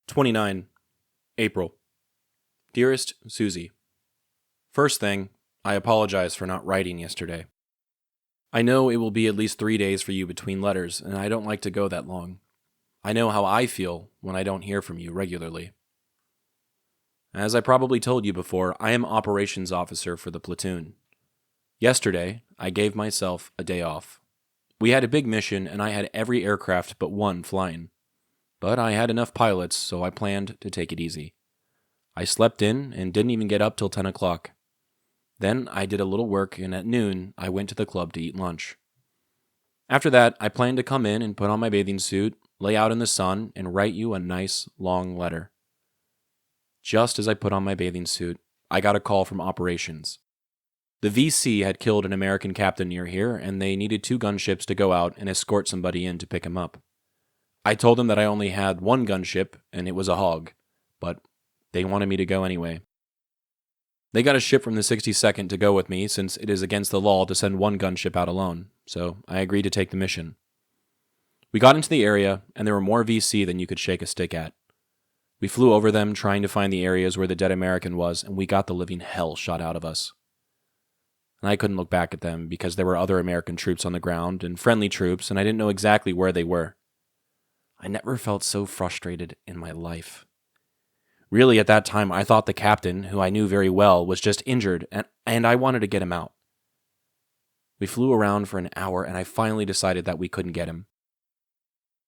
29. April. Dearest Suzie, first thing, I apologize for not writing yesterday. I know it will be at least 3 days for you between letters, and I don't like to go that long. I know how I feel when I don't hear from you regularly. As I probably told you before, I am operations officer for the platoon. Yesterday, I gave myself a day off. We had a big mission, and I had every aircraft but one flying. But I had enough pilots, so I planned to take it easy. I slept in and didn't even get up till 10 o'clock. Then I did a little work, and at noon, I went to the club to eat lunch. After that, I planned to come in and put on my bathing suit, lay out in the sun, and write you a nice, long letter. Just as I put on my bathing suit, I got a call from operations. The VC had killed an American captain near here, and they needed 2 gunships to go out and escort somebody in to pick him up. I told them that I only had 1 gunship, and it was a hog, but they wanted me to go anyway. They got a ship from the 62nd to go with me, since it is against the law to send 1 gunship out alone, so I agreed to take the mission. We got into the area, and there were more VC than you could shake a stick at. We flew over them, trying to find the areas where the dead American was, and we got the living hell shot out of us. And I couldn't look back at them, because there were other American troops on the ground, and friendly troops, and I didn't know exactly where they were. I never felt so frustrated in my life. Really, at that time, I thought the captain, who I knew very well, was just injured, and I wanted to get him out. We flew around for an hour, and I finally decided that we couldn't get him.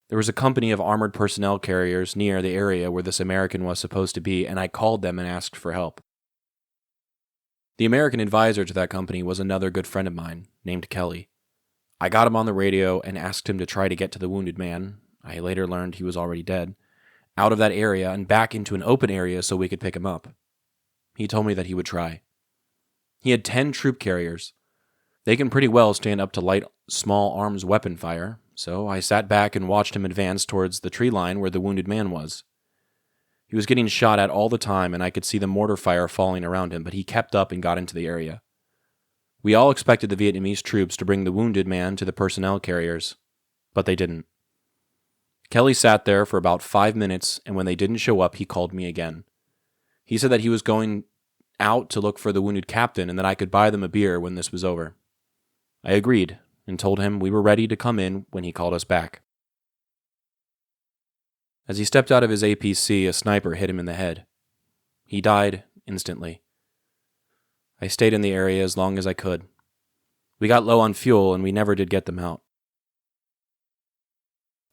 There was a company of armored personnel carriers near the area where this American was supposed to be, and I called them and asked for help. The American advisor to that company was another good friend of mine, named Kelly. I got him on the radio and asked him to try to get to the wounded man, I later learned he was already dead, out of that area and back into an open area so we could pick him up. He told me that he would try. He had 10 troop carriers. They can pretty well stand up to light small arms weapon fire, so I sat back and watched him advance towards the tree line where the wounded man was. He was getting shot at all the time, and I could see the mortar fire falling around him, but he kept up and got into the area. We all expected the Vietnamese troops to bring the wounded man to the personnel carriers, but they didn't. Kelly sat there for about 5 minutes, and when they didn't show up, he called me again. He said that he was going out to look for the wounded captain and that I could buy them a beer when this was over. I agreed and told him we were ready to come in when he called us back. As he stepped out of his APC, a sniper hit him in the head. He died instantly. I stayed in the area as long as I could. We got low on fuel, and we never did get them out.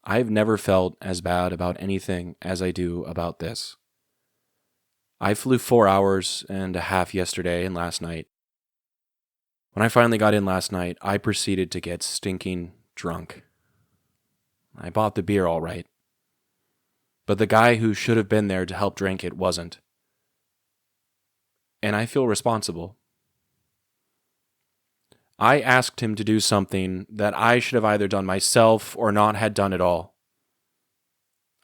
I've never felt as bad about anything as I do about this. I flew 4 hours and a half yesterday and last night. When I finally got in last night, I proceeded to get stinking drunk. I bought the beer all right. But the guy who should have been there to help drink it wasn't. And I feel responsible. I asked him to do something that I should have either done myself or not had done at all.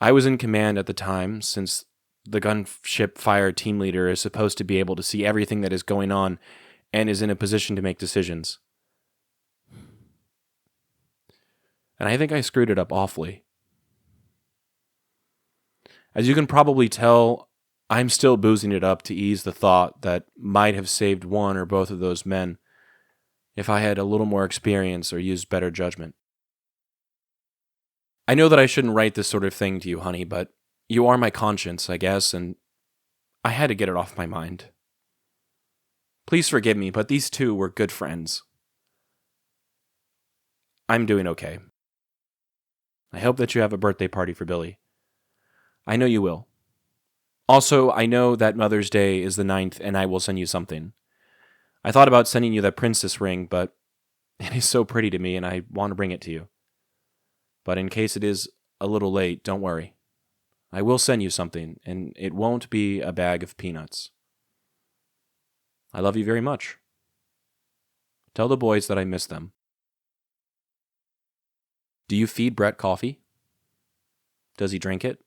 I was in command at the time, since the gunship fire team leader is supposed to be able to see everything that is going on and is in a position to make decisions. And I think I screwed it up awfully. As you can probably tell, I'm still boozing it up to ease the thought that might have saved one or both of those men if I had a little more experience or used better judgment. I know that I shouldn't write this sort of thing to you, honey, but you are my conscience, I guess, and I had to get it off my mind. Please forgive me, but these 2 were good friends. I'm doing okay. I hope that you have a birthday party for Billy. I know you will. Also, I know that Mother's Day is the 9th, and I will send you something. I thought about sending you that princess ring, but it is so pretty to me, and I want to bring it to you. But in case it is a little late, don't worry. I will send you something, and it won't be a bag of peanuts. I love you very much. Tell the boys that I miss them. Do you feed Brett coffee? Does he drink it?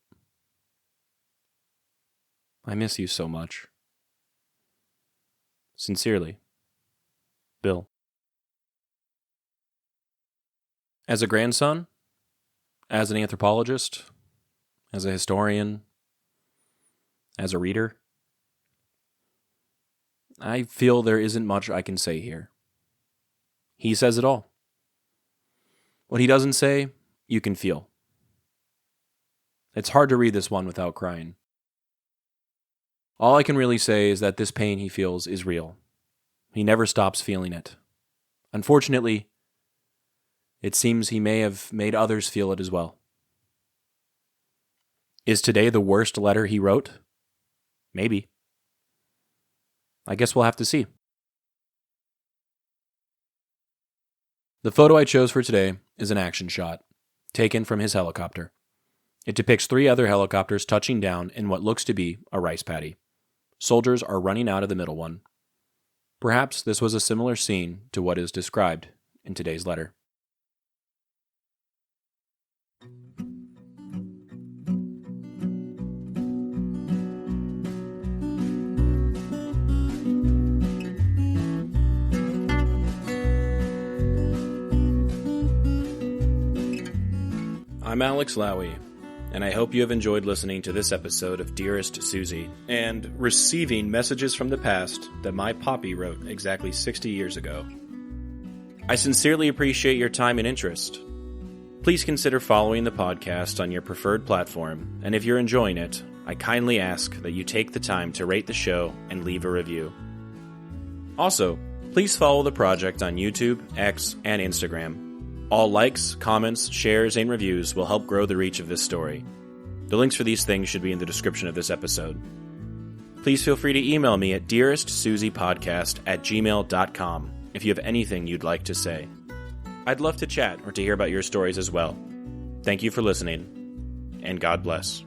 I miss you so much. Sincerely, Bill. As a grandson, as an anthropologist, as a historian, as a reader, I feel there isn't much I can say here. He says it all. What he doesn't say, you can feel. It's hard to read this one without crying. All I can really say is that this pain he feels is real. He never stops feeling it. Unfortunately, it seems he may have made others feel it as well. Is today the worst letter he wrote? Maybe. I guess we'll have to see. The photo I chose for today is an action shot, taken from his helicopter. It depicts 3 other helicopters touching down in what looks to be a rice paddy. Soldiers are running out of the middle one. Perhaps this was a similar scene to what is described in today's letter. I'm Alex Lowy, and I hope you have enjoyed listening to this episode of Dearest Suzie, and receiving messages from the past that my Popi wrote exactly 60 years ago. I sincerely appreciate your time and interest. Please consider following the podcast on your preferred platform, and if you're enjoying it, I kindly ask that you take the time to rate the show and leave a review. Also, please follow the project on YouTube, X, and Instagram. All likes, comments, shares, and reviews will help grow the reach of this story. The links for these things should be in the description of this episode. Please feel free to email me at dearestsuziepodcast@gmail.com if you have anything you'd like to say. I'd love to chat or to hear about your stories as well. Thank you for listening, and God bless.